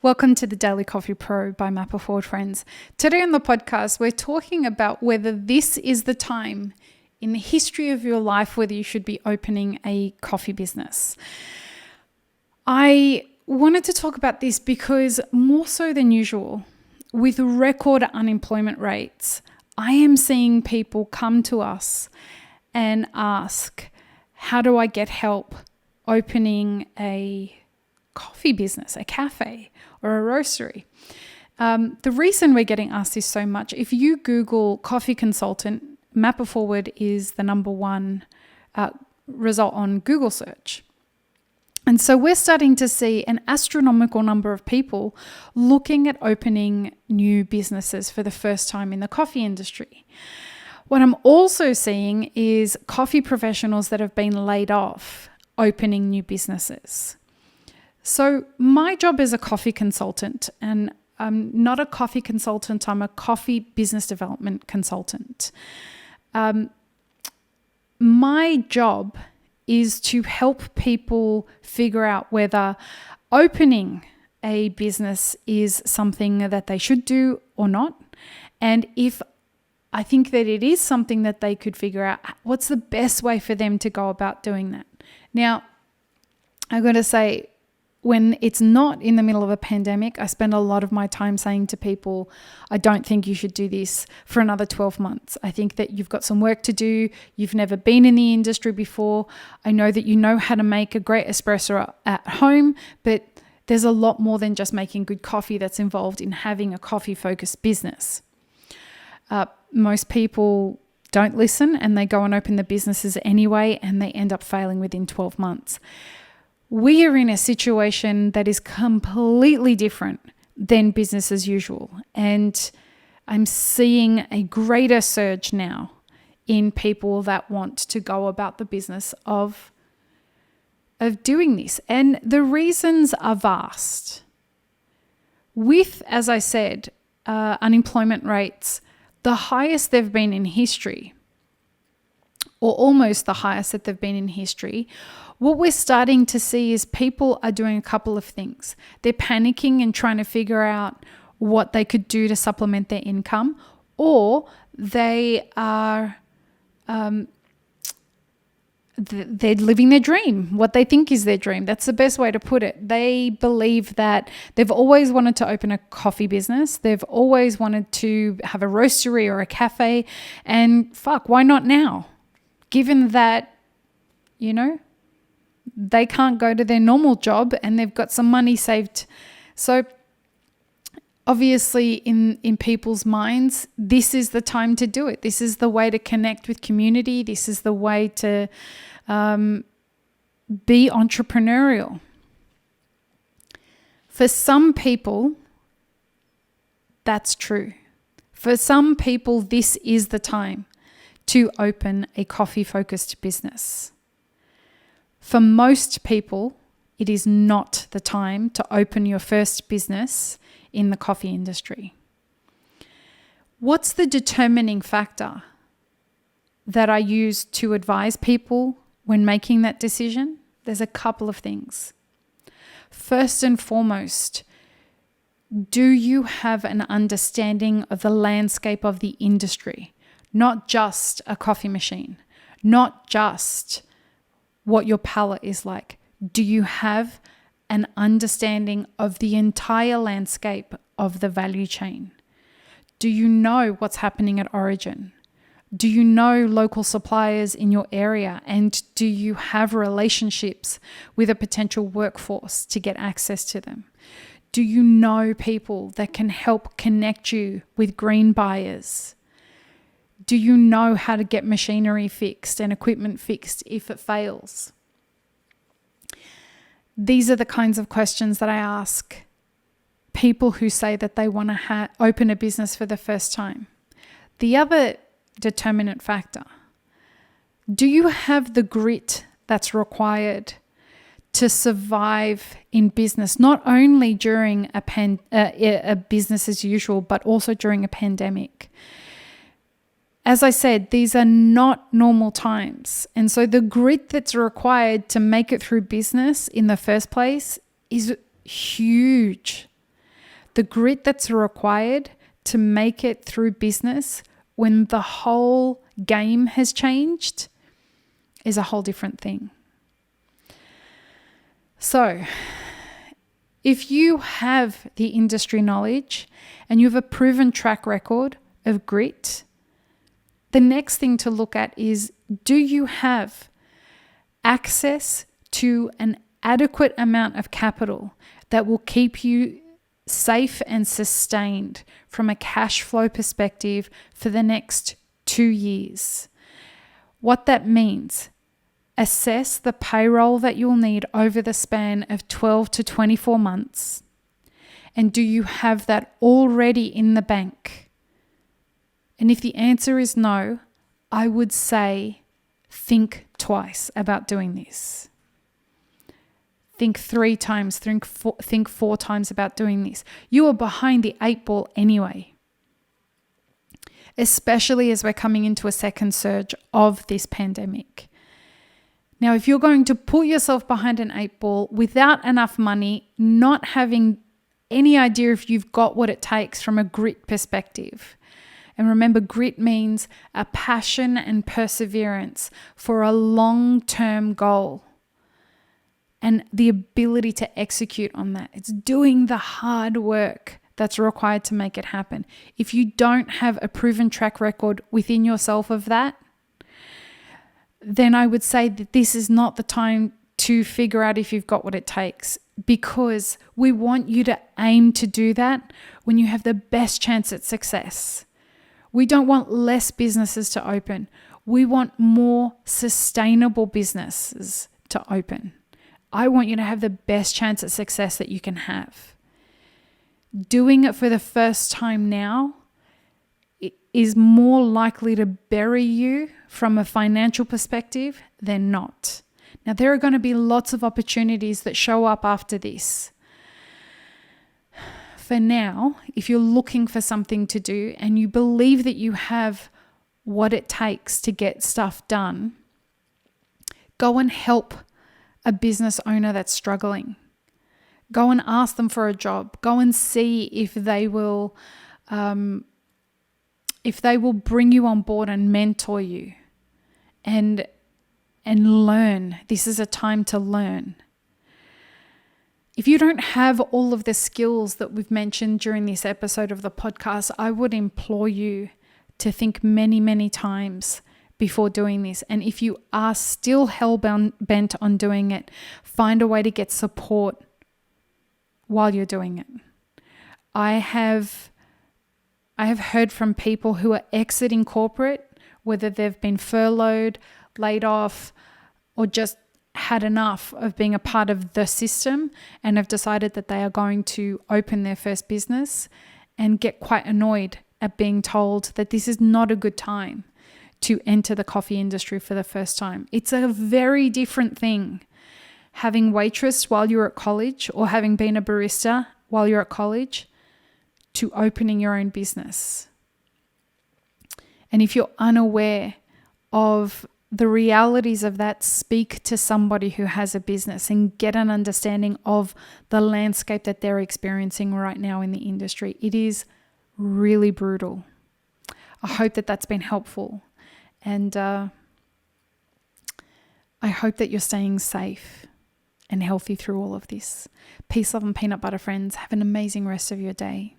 Welcome to the Daily Coffee Pro by Mapper Forward Friends. Today on the podcast, we're talking about whether this is the time in the history of your life whether you should be opening a coffee business. I wanted to talk about this because more so than usual, with record unemployment rates, I am seeing people come to us and ask, how do I get help opening a coffee business, a cafe or a roastery? The reason we're getting asked this so much, if you Google coffee consultant, Mapper Forward is the number one result on Google search. And so we're starting to see an astronomical number of people looking at opening new businesses for the first time in the coffee industry. What I'm also seeing is coffee professionals that have been laid off opening new businesses. So my job is a coffee consultant, and I'm not a coffee consultant, I'm a coffee business development consultant. My job is to help people figure out whether opening a business is something that they should do or not. And if I think that it is something that they could figure out, what's the best way for them to go about doing that? Now, I've got to say, when it's not in the middle of a pandemic, I spend a lot of my time saying to people, I don't think you should do this for another 12 months. I think that you've got some work to do. You've never been in the industry before. I know that you know how to make a great espresso at home, but there's a lot more than just making good coffee that's involved in having a coffee-focused business. Most people don't listen and they go and open the businesses anyway, and they end up failing within 12 months. We are in a situation that is completely different than business as usual. And I'm seeing a greater surge now in people that want to go about the business of doing this. And the reasons are vast. With, as I said, unemployment rates, the highest they've been in history, or almost the highest that they've been in history, what we're starting to see is people are doing a couple of things. They're panicking and trying to figure out what they could do to supplement their income, or they are they're living their dream, what they think is their dream. That's the best way to put it. They believe that they've always wanted to open a coffee business. They've always wanted to have a roastery or a cafe, and why not now? Given that, they can't go to their normal job and they've got some money saved. So obviously in people's minds, this is the time to do it. This is the way to connect with community. This is the way to be entrepreneurial. For some people, that's true. For some people, this is the time to open a coffee-focused business. For most people, it is not the time to open your first business in the coffee industry. What's the determining factor that I use to advise people when making that decision? There's a couple of things. First and foremost, do you have an understanding of the landscape of the industry? Not just a coffee machine, not just what your palate is like. Do you have an understanding of the entire landscape of the value chain? Do you know what's happening at origin? Do you know local suppliers in your area? And do you have relationships with a potential workforce to get access to them? Do you know people that can help connect you with green buyers? Do you know how to get machinery fixed and equipment fixed if it fails? These are the kinds of questions that I ask people who say that they want to open a business for the first time. The other determinant factor, do you have the grit that's required to survive in business, not only during a business as usual, but also during a pandemic? As I said, these are not normal times. And so the grit that's required to make it through business in the first place is huge. The grit that's required to make it through business when the whole game has changed is a whole different thing. So, if you have the industry knowledge and you have a proven track record of grit, the next thing to look at is, do you have access to an adequate amount of capital that will keep you safe and sustained from a cash flow perspective for the next 2 years? What that means, assess the payroll that you'll need over the span of 12 to 24 months. And do you have that already in the bank? And if the answer is no, I would say think twice about doing this. Think 3 times, think 4 times about doing this. You are behind the 8 ball anyway, especially as we're coming into a second surge of this pandemic. Now, if you're going to put yourself behind an 8 ball without enough money, not having any idea if you've got what it takes from a grit perspective, and remember, grit means a passion and perseverance for a long-term goal and the ability to execute on that. It's doing the hard work that's required to make it happen. If you don't have a proven track record within yourself of that, then I would say that this is not the time to figure out if you've got what it takes, because we want you to aim to do that when you have the best chance at success. We don't want less businesses to open. We want more sustainable businesses to open. I want you to have the best chance at success that you can have. Doing it for the first time now is more likely to bury you from a financial perspective than not. Now, there are going to be lots of opportunities that show up after this. For now, if you're looking for something to do and you believe that you have what it takes to get stuff done, go and help a business owner that's struggling. Go and ask them for a job. Go and see if they will bring you on board and mentor you and learn. This is a time to learn. If you don't have all of the skills that we've mentioned during this episode of the podcast, I would implore you to think many, many times before doing this. And if you are still hell-bent on doing it, find a way to get support while you're doing it. I have heard from people who are exiting corporate, whether they've been furloughed, laid off, or just had enough of being a part of the system and have decided that they are going to open their first business, and get quite annoyed at being told that this is not a good time to enter the coffee industry for the first time. It's a very different thing having waitress while you're at college or having been a barista while you're at college to opening your own business. And if you're unaware of the realities of that, speak to somebody who has a business and get an understanding of the landscape that they're experiencing right now in the industry. It is really brutal. I hope that that's been helpful. And I hope that you're staying safe and healthy through all of this. Peace, love, and peanut butter, friends. Have an amazing rest of your day.